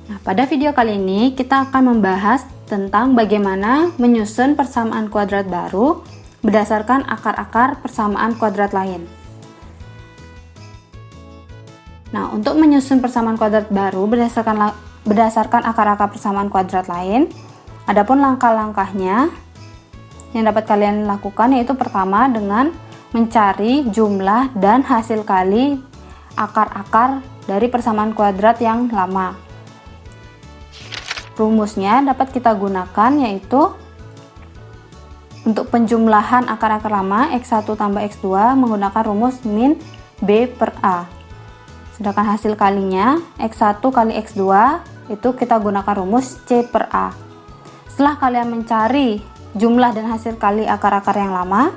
Nah, pada video kali ini kita akan membahas tentang bagaimana menyusun persamaan kuadrat baru berdasarkan akar-akar persamaan kuadrat lain. Nah, untuk menyusun persamaan kuadrat baru berdasarkan akar-akar persamaan kuadrat lain, adapun langkah-langkahnya yang dapat kalian lakukan yaitu pertama dengan mencari jumlah dan hasil kali akar-akar dari persamaan kuadrat yang lama. Rumusnya dapat kita gunakan yaitu untuk penjumlahan akar-akar lama x1 tambah x2 menggunakan rumus min b per a. Sedangkan hasil kalinya x1 kali x2 itu kita gunakan rumus c per a. Setelah kalian mencari jumlah dan hasil kali akar-akar yang lama,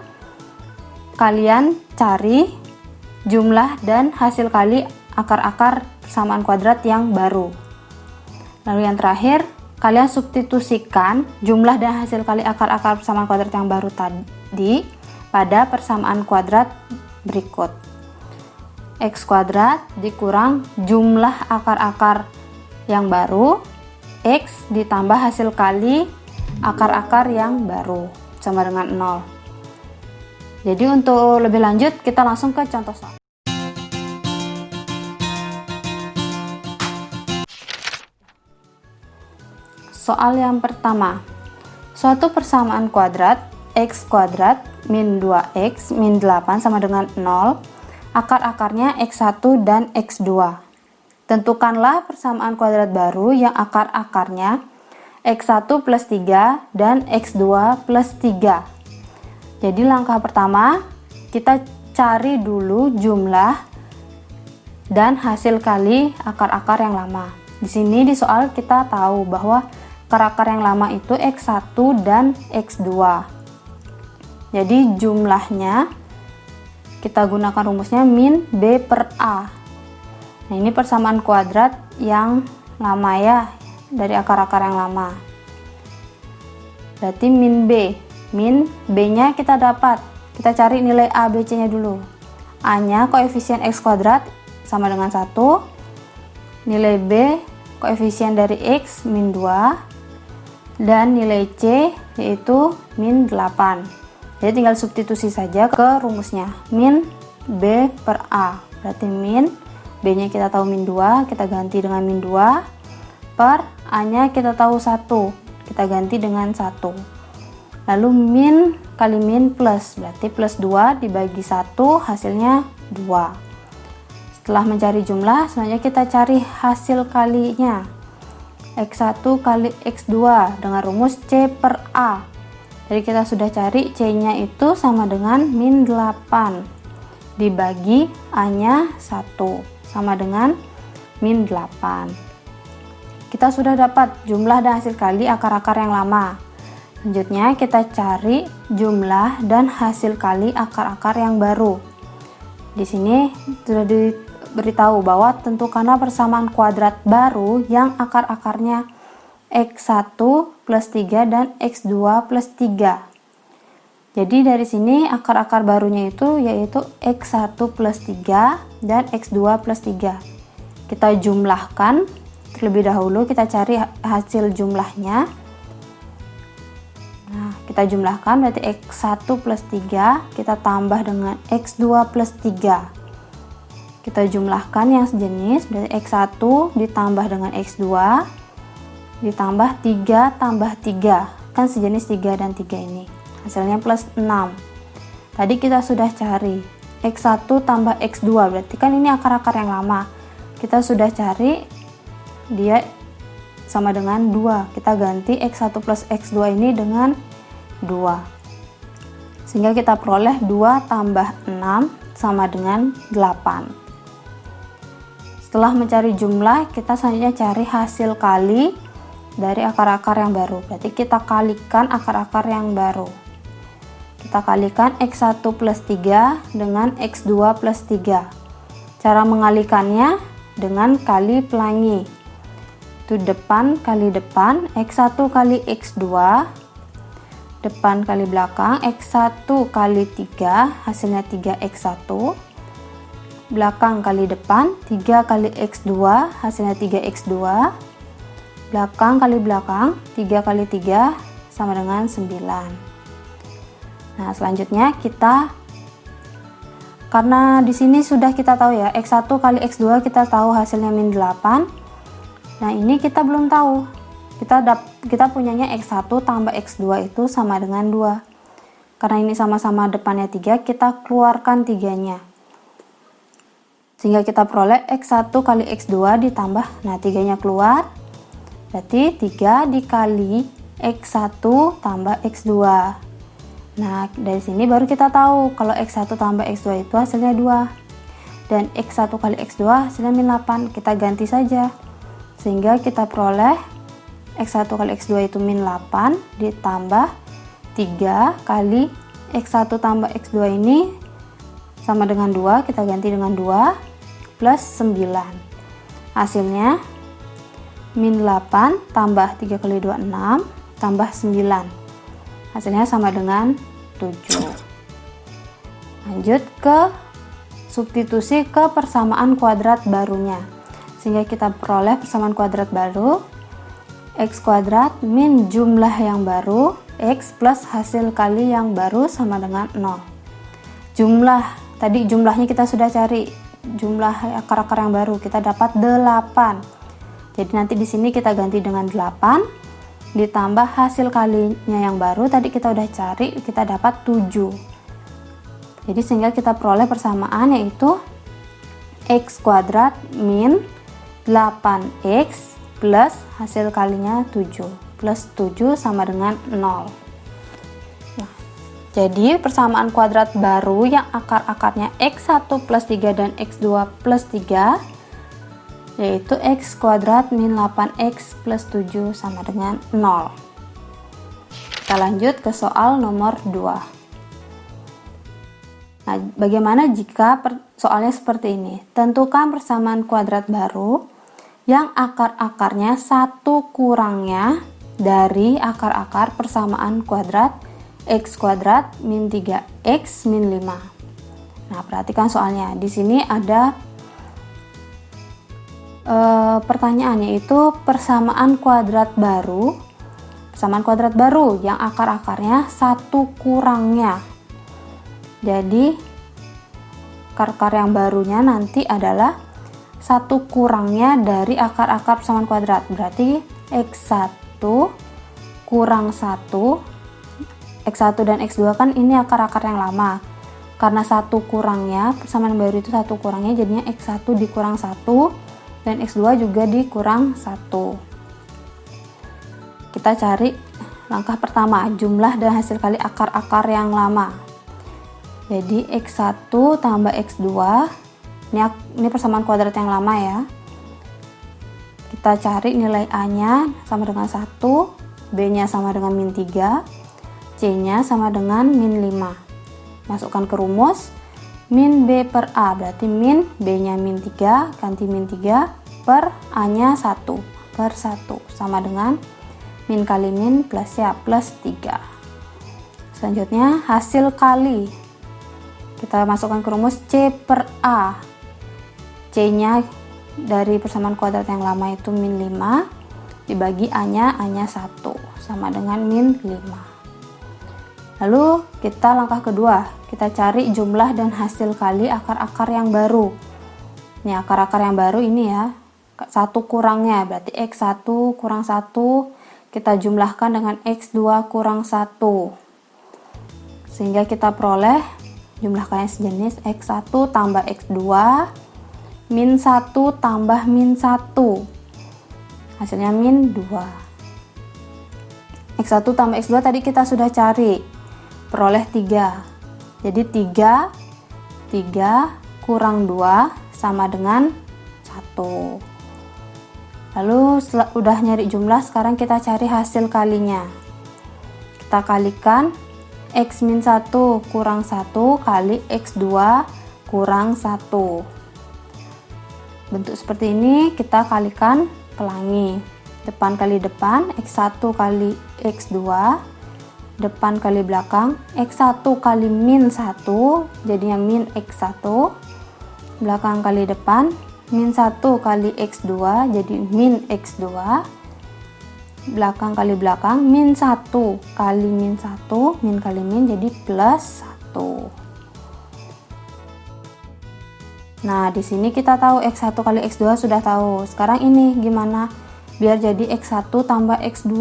kalian cari jumlah dan hasil kali akar-akar persamaan kuadrat yang baru. Lalu yang terakhir, kalian substitusikan jumlah dan hasil kali akar-akar persamaan kuadrat yang baru tadi pada persamaan kuadrat berikut. X kuadrat dikurang jumlah akar-akar yang baru, X ditambah hasil kali akar-akar yang baru sama dengan 0. Jadi untuk lebih lanjut kita langsung ke contoh soal. Soal yang pertama, suatu persamaan kuadrat x kuadrat min 2x min 8 sama dengan 0, akar-akarnya x1 dan x2. Tentukanlah persamaan kuadrat baru yang akar-akarnya x1 plus 3 dan x2 plus 3. Jadi langkah pertama, kita cari dulu jumlah dan hasil kali akar-akar yang lama. Di sini di soal kita tahu bahwa akar-akar yang lama itu x1 dan x2. Jadi jumlahnya kita gunakan rumusnya min b per a. Nah, ini persamaan kuadrat yang lama ya, dari akar-akar yang lama. Berarti min b. Min b-nya kita dapat. Kita cari nilai a, b, c-nya dulu. A-nya koefisien x kuadrat sama dengan 1. Nilai b koefisien dari x min 2. Dan nilai C yaitu min 8. Jadi tinggal substitusi saja ke rumusnya min B per A. Berarti min B nya kita tahu min 2, kita ganti dengan min 2, per A nya kita tahu 1, kita ganti dengan 1. Lalu min kali min plus, berarti plus 2 dibagi 1 hasilnya 2. Setelah mencari jumlah, selanjutnya kita cari hasil kalinya, x1 kali x2 dengan rumus c per a. Jadi kita sudah cari c nya itu sama dengan min 8 dibagi a nya 1 sama dengan min 8. Kita sudah dapat jumlah dan hasil kali akar-akar yang lama. Selanjutnya kita cari jumlah dan hasil kali akar-akar yang baru. Di sini sudah diberitahu bahwa tentukanlah persamaan kuadrat baru yang akar-akarnya x1 plus 3 dan x2 plus 3. Jadi dari sini akar-akar barunya itu yaitu x1 plus 3 dan x2 plus 3. Kita jumlahkan terlebih dahulu, kita cari hasil jumlahnya. Nah, kita jumlahkan berarti x1 plus 3 kita tambah dengan x2 plus 3. Kita jumlahkan yang sejenis, berarti x1 ditambah dengan x2 ditambah 3 tambah 3, kan sejenis 3 dan 3 ini, hasilnya plus 6. Tadi kita sudah cari x1 tambah x2, berarti kan ini akar-akar yang lama. Kita sudah cari dia sama dengan 2, kita ganti x1 plus x2 ini dengan 2, sehingga kita peroleh 2 tambah 6 sama dengan 8. Setelah mencari jumlah, kita selanjutnya cari hasil kali dari akar-akar yang baru. Berarti kita kalikan akar-akar yang baru. Kita kalikan x1 plus 3 dengan x2 plus 3. Cara mengalikannya dengan kali pelangi. Itu depan kali depan, x1 kali x2, depan kali belakang, x1 kali 3, hasilnya 3x1. Belakang kali depan, 3 kali x2, hasilnya 3x2. belakang kali belakang, 3 kali 3 sama dengan 9. Nah, selanjutnya karena di sini sudah kita tahu ya, X1 kali X2 kita tahu hasilnya min 8. Nah, ini kita belum tahu. Kita punyanya X1 tambah X2 itu sama dengan 2. Karena ini sama-sama depannya 3, kita keluarkan 3-nya. Sehingga kita peroleh X1 kali X2 ditambah, nah 3-nya keluar. Berarti 3 dikali X1 tambah X2. Nah, dari sini baru kita tahu kalau X1 tambah X2 itu hasilnya 2. Dan X1 kali X2 hasilnya min 8. Kita ganti saja. Sehingga kita peroleh X1 kali X2 itu min 8 ditambah 3 kali X1 tambah X2 ini sama dengan 2. Kita ganti dengan 2 plus 9. Hasilnya min 8 tambah 3 kali 2 6 tambah 9. Hasilnya sama dengan 7. Lanjut ke substitusi ke persamaan kuadrat barunya. Sehingga kita peroleh persamaan kuadrat baru X kuadrat min jumlah yang baru X plus hasil kali yang baru sama dengan 0. Tadi jumlahnya kita sudah cari, jumlah akar-akar yang baru kita dapat 8. Jadi nanti di sini kita ganti dengan 8 ditambah hasil kalinya yang baru tadi kita udah cari, kita dapat 7. Jadi sehingga kita peroleh persamaan yaitu X kuadrat min 8X plus hasil kalinya 7 plus 7 sama dengan 0. Nah, jadi persamaan kuadrat baru yang akar-akarnya X1 plus 3 dan X2 plus 3 yaitu X kuadrat min 8X plus 7 sama dengan 0. Kita lanjut ke soal nomor 2. Nah, bagaimana jika soalnya seperti ini? Tentukan persamaan kuadrat baru yang akar-akarnya 1 kurangnya dari akar-akar persamaan kuadrat X kuadrat min 3X min 5. Nah, perhatikan soalnya. Di sini ada pertanyaan yaitu persamaan kuadrat baru yang akar-akarnya 1 kurangnya. Jadi akar-akar yang barunya nanti adalah 1 kurangnya dari akar-akar persamaan kuadrat. Berarti X1 kurang 1, X1 dan X2 kan ini akar-akar yang lama. Karena 1 kurangnya, persamaan baru itu 1 kurangnya, jadinya X1 dikurang 1 dan X2 juga dikurang 1. Kita cari langkah pertama, jumlah dan hasil kali akar-akar yang lama. Jadi X1 tambah X2, ini persamaan kuadrat yang lama ya. Kita cari nilai A-nya sama dengan 1, B-nya sama dengan min 3, C-nya sama dengan min 5. Masukkan ke rumus, min B per A, berarti min B-nya min 3, ganti min 3, per A-nya 1, per 1, sama dengan min kali min plus ya, plus 3. Selanjutnya, hasil kali. Kita masukkan ke rumus C per A. C-nya dari persamaan kuadrat yang lama itu min 5, dibagi A-nya 1, sama dengan min 5. Lalu kita langkah kedua, kita cari jumlah dan hasil kali akar-akar yang baru. Ini akar-akar yang baru ini ya, 1 kurangnya, berarti X1 kurang 1, kita jumlahkan dengan X2 kurang 1. Sehingga kita peroleh jumlahkannya sejenis X1 tambah X2, min 1 tambah min 1. Hasilnya min 2. X1 tambah X2 tadi kita sudah cari. Peroleh 3. Jadi 3 kurang 2 sama dengan 1. Lalu setelah udah nyari jumlah, sekarang kita cari hasil kalinya. Kita kalikan X min 1 kurang 1 kali X2 kurang 1. Bentuk seperti ini kita kalikan pelangi. Depan kali depan, X1 kali X2, depan kali belakang, X1 kali min 1, jadinya min X1, belakang kali depan, min 1 kali X2, jadi min X2, belakang kali belakang, min 1 kali min 1, min kali min jadi plus 1. Nah, di sini kita tahu X1 kali X2 sudah tahu. Sekarang ini gimana? Biar jadi X1 tambah X2.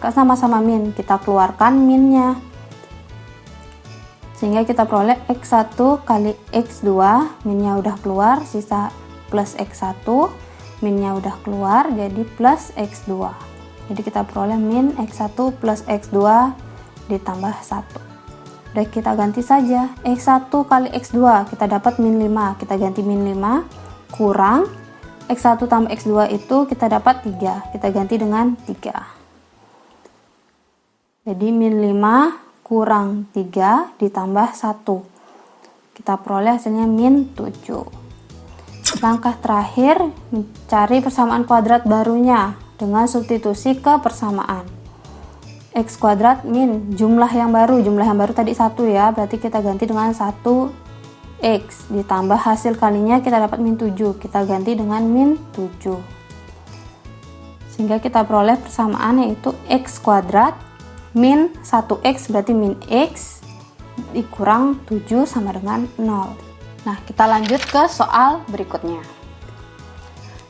Kan sama-sama min, kita keluarkan minnya. Sehingga kita peroleh X1 kali X2, minnya udah keluar, sisa plus X1, minnya udah keluar, jadi plus X2. Jadi kita peroleh min X1 plus X2 ditambah 1. Udah kita ganti saja, X1 kali X2 kita dapat min 5, kita ganti min 5 kurang X1 tambah X2 itu kita dapat 3, kita ganti dengan 3. Jadi min 5 kurang 3 ditambah 1. Kita peroleh hasilnya min 7. Langkah terakhir, mencari persamaan kuadrat barunya dengan substitusi ke persamaan. X kuadrat min jumlah yang baru tadi 1 ya, berarti kita ganti dengan 1x ditambah hasil kalinya kita dapat min 7, kita ganti dengan min 7. Sehingga kita peroleh persamaan yaitu X kuadrat min 1x berarti min x dikurang 7 sama dengan 0. Nah, kita lanjut ke soal berikutnya.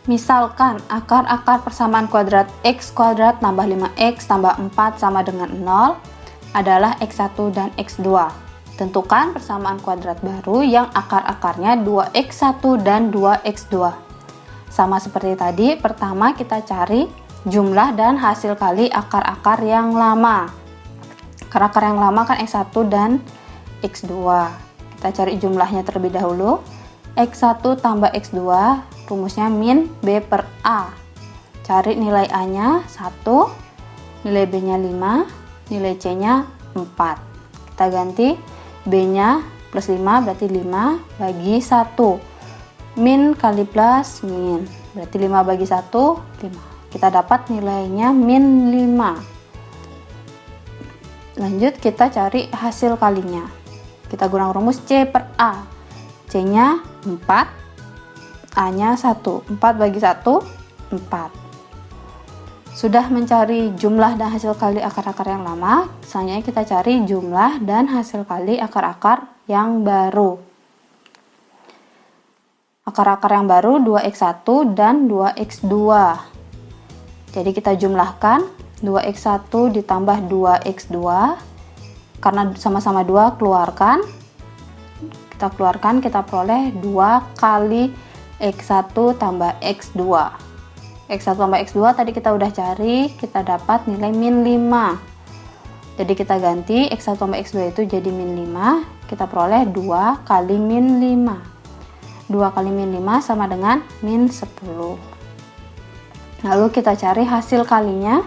Misalkan akar-akar persamaan kuadrat X kuadrat tambah 5x tambah 4 sama dengan 0 adalah X1 dan X2. Tentukan persamaan kuadrat baru yang akar-akarnya 2x1 dan 2x2. Sama seperti tadi, pertama kita cari jumlah dan hasil kali akar-akar yang lama. Akar-akar yang lama kan X1 dan X2. Kita cari jumlahnya terlebih dahulu. X1 tambah X2, rumusnya min B per A. Cari nilai A-nya 1, nilai B-nya 5, nilai C-nya 4. Kita ganti B-nya plus 5 berarti 5 bagi 1. Min kali plus min, berarti 5 bagi 1, 5. Kita dapat nilainya min 5. Lanjut kita cari hasil kalinya. Kita gunakan rumus C per A. C-nya 4, A-nya 1. 4 bagi 1, 4. Sudah mencari jumlah dan hasil kali akar-akar yang lama, selanjutnya kita cari jumlah dan hasil kali akar-akar yang baru. Akar-akar yang baru 2x1 dan 2x2. Jadi kita jumlahkan 2x1 ditambah 2x2. Karena sama-sama 2 keluarkan. Kita keluarkan, kita peroleh 2 kali x1 tambah x2. X1 tambah x2 tadi kita udah cari, kita dapat nilai min 5. Jadi kita ganti x1 tambah x2 itu jadi min 5. Kita peroleh 2 kali min 5. 2 kali min 5 sama dengan min 10. Lalu kita cari hasil kalinya.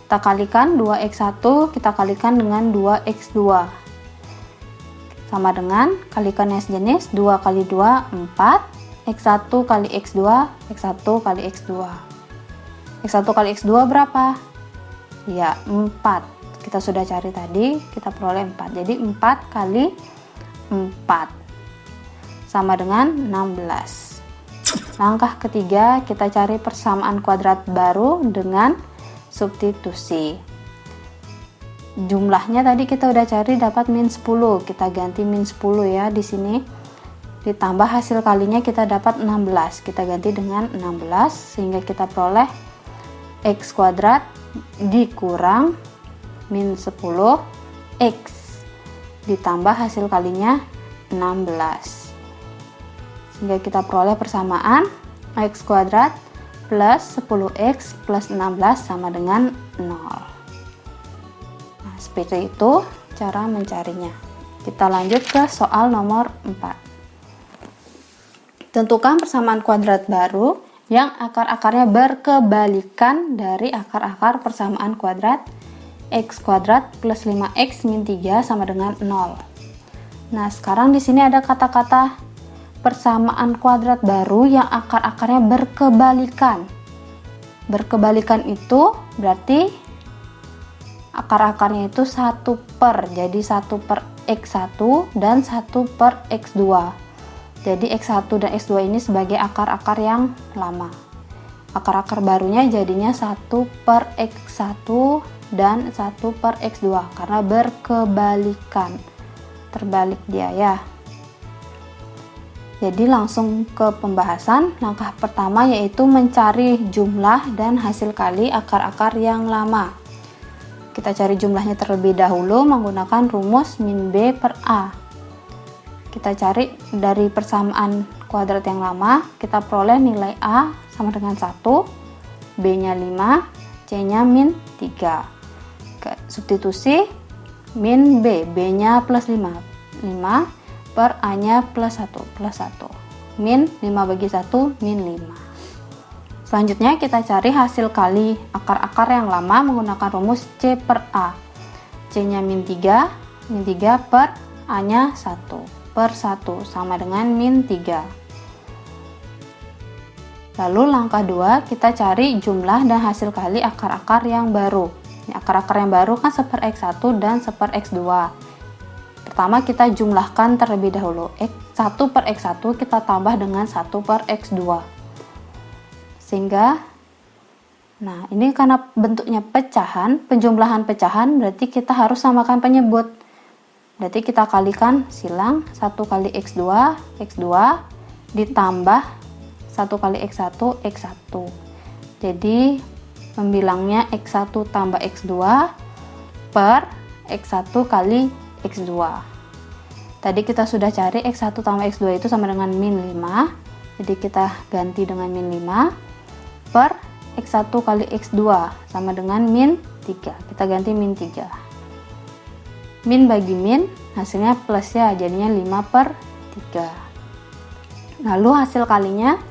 Kita kalikan 2x1, kita kalikan dengan 2x2. Sama dengan kalikan yang sejenis, 2 kali 2, 4. X1 kali x2, x1 kali x2. X1 kali x2 berapa? Ya, 4. Kita sudah cari tadi, kita peroleh 4. Jadi 4 kali 4 sama dengan 16. Langkah ketiga, kita cari persamaan kuadrat baru dengan substitusi. Jumlahnya tadi kita udah cari dapat min 10, kita ganti min 10 ya di sini. Ditambah hasil kalinya kita dapat 16, kita ganti dengan 16 sehingga kita peroleh x kuadrat dikurang min 10 x ditambah hasil kalinya 16. Sehingga kita peroleh persamaan x kuadrat plus 10x plus 16 sama dengan 0. Nah, seperti itu cara mencarinya. Kita lanjut ke soal nomor 4. Tentukan persamaan kuadrat baru yang akar-akarnya berkebalikan dari akar-akar persamaan kuadrat x kuadrat plus 5x min 3 sama dengan 0. Nah, sekarang di sini ada kata-kata persamaan kuadrat baru yang akar-akarnya berkebalikan. Berkebalikan itu berarti akar-akarnya itu 1 per, jadi 1 per x1 dan 1 per x2. Jadi x1 dan x2 ini sebagai akar-akar yang lama. akar-akar barunya jadinya 1/x1 dan 1/x2 karena berkebalikan, terbalik dia ya. Jadi langsung ke pembahasan. Langkah pertama yaitu mencari jumlah dan hasil kali akar-akar yang lama. Kita cari jumlahnya terlebih dahulu menggunakan rumus min B per A. Kita cari dari persamaan kuadrat yang lama, kita peroleh nilai A sama dengan 1, B-nya 5, C-nya min 3. Substitusi min B, B-nya plus 5 per A-nya plus 1, min 5 bagi 1, min 5. Selanjutnya kita cari hasil kali akar-akar yang lama menggunakan rumus C per A. C-nya min 3 per A-nya 1 per 1 sama dengan min 3. Lalu langkah 2 kita cari jumlah dan hasil kali akar-akar yang baru. Akar-akar yang baru kan 1/x1 dan 1/x2. Pertama kita jumlahkan terlebih dahulu. 1/x1 kita tambah dengan 1/x2. Sehingga, nah ini karena bentuknya pecahan, penjumlahan pecahan berarti kita harus samakan penyebut. Berarti kita kalikan silang 1 kali x2 ditambah 1 kali x1 x1. Jadi pembilangnya x1 tambah x2 per x1 kali x2. Tadi kita sudah cari x1 tambah x2 itu sama dengan min 5. Jadi kita ganti dengan min 5 per x1 kali x2 sama dengan min 3. Kita ganti min 3. Min bagi min hasilnya plus ya, jadinya 5/3. Lalu hasil kalinya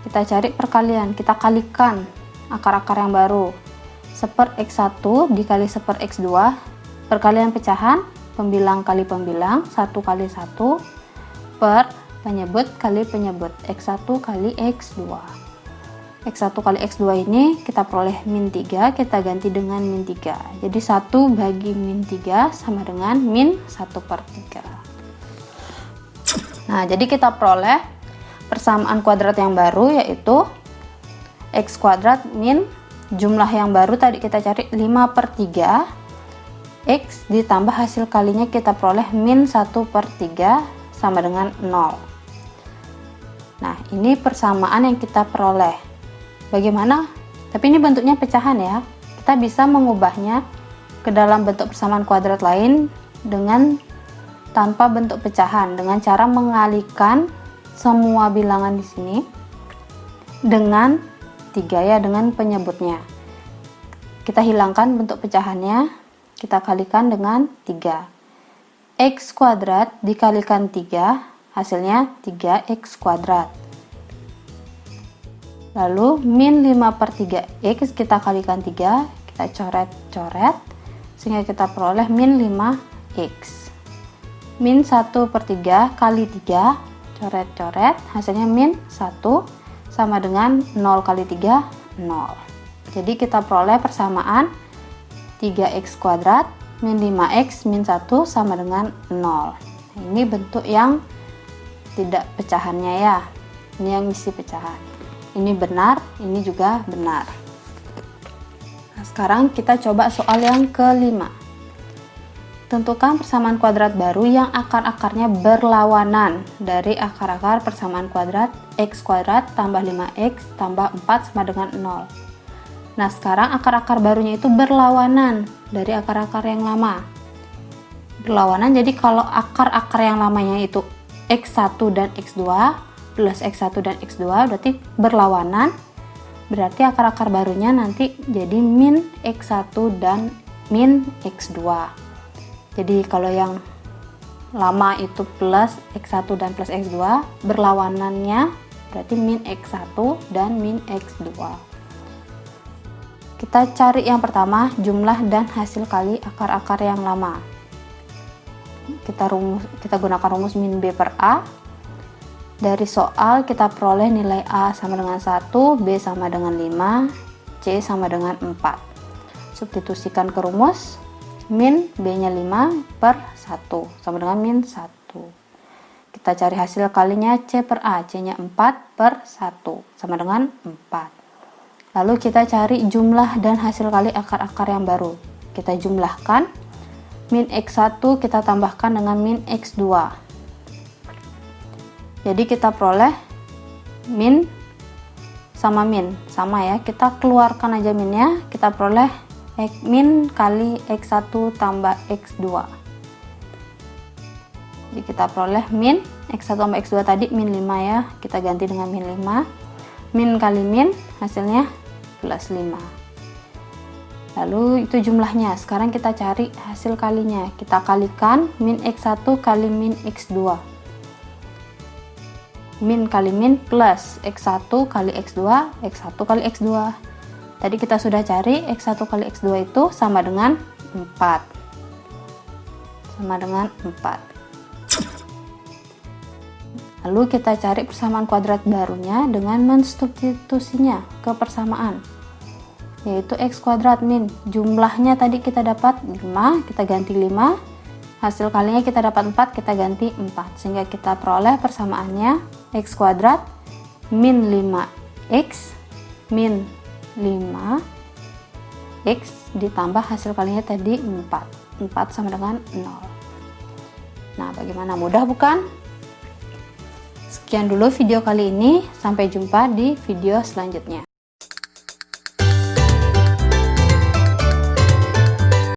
kita cari perkalian, kita kalikan akar-akar yang baru. 1/x1 dikali 1/x2, perkalian pecahan, pembilang kali pembilang, 1 kali 1 per penyebut kali penyebut, x1 kali x2. x1 kali x2 ini kita peroleh min 3, kita ganti dengan min 3. Jadi 1 bagi min 3 sama dengan min 1/3. Nah, jadi kita peroleh persamaan kuadrat yang baru yaitu x kuadrat min jumlah yang baru tadi kita cari 5/3, x ditambah hasil kalinya kita peroleh min 1/3 sama dengan 0. Nah, ini persamaan yang kita peroleh. Bagaimana? Tapi ini bentuknya pecahan ya. Kita bisa mengubahnya ke dalam bentuk persamaan kuadrat lain dengan tanpa bentuk pecahan, dengan cara mengalihkan semua bilangan di sini dengan 3 ya, dengan penyebutnya. Kita hilangkan bentuk pecahannya, kita kalikan dengan 3. X kuadrat dikalikan 3, hasilnya 3x kuadrat. Lalu min 5/3x kita kalikan 3, kita coret-coret sehingga kita peroleh min 5x. Min 1/3 kali 3, coret-coret, hasilnya min 1 sama dengan 0 kali 3, 0. Jadi kita peroleh persamaan 3x kuadrat min 5x min 1 sama dengan 0. Ini bentuk yang tidak pecahannya ya. Ini yang isi pecahan. Ini benar, ini juga benar. Nah, sekarang kita coba soal yang kelima. Tentukan persamaan kuadrat baru yang akar-akarnya berlawanan dari akar-akar persamaan kuadrat x kuadrat tambah 5x tambah 4 sama dengan 0. Nah, sekarang akar-akar barunya itu berlawanan dari akar-akar yang lama. Berlawanan, jadi kalau akar-akar yang lamanya itu x1 dan x2 plus x1 dan x2 berarti berlawanan. Berarti akar-akar barunya nanti jadi min x1 dan min x2. Jadi kalau yang lama itu plus x1 dan plus x2, berlawanannya berarti min x1 dan min x2. Kita cari yang pertama, jumlah dan hasil kali akar-akar yang lama. Kita gunakan rumus min B per A. Dari soal kita peroleh nilai A sama dengan 1, B sama dengan 5, C sama dengan 4. Substitusikan ke rumus, min B nya 5 per 1 sama dengan min 1. Kita cari hasil kalinya C per A. C-nya 4 per 1 sama dengan 4. Lalu kita cari jumlah dan hasil kali akar-akar yang baru. Kita jumlahkan. Min X1 kita tambahkan dengan min X2. Jadi kita peroleh min sama min. Sama ya, kita keluarkan aja minnya. Kita peroleh min kali X1 tambah X2. Jadi kita peroleh min X1 tambah X2 tadi min 5 ya. Kita ganti dengan min 5. Min kali min hasilnya plus 5. Lalu itu jumlahnya. Sekarang kita cari hasil kalinya. Kita kalikan min X1 kali min X2. Min kali min plus X1 kali X2, X1 kali X2. Tadi kita sudah cari X1 kali X2 itu sama dengan 4. Sama dengan 4. Lalu kita cari persamaan kuadrat barunya dengan mensubstitusinya ke persamaan, yaitu X kuadrat min. Jumlahnya tadi kita dapat 5, kita ganti 5. Hasil kalinya kita dapat 4, kita ganti 4. Sehingga kita peroleh persamaannya X kuadrat min 5X min 5X ditambah hasil kalinya tadi 4. 4 sama dengan 0. Nah, bagaimana, mudah bukan? Sekian dulu video kali ini, sampai jumpa di video selanjutnya.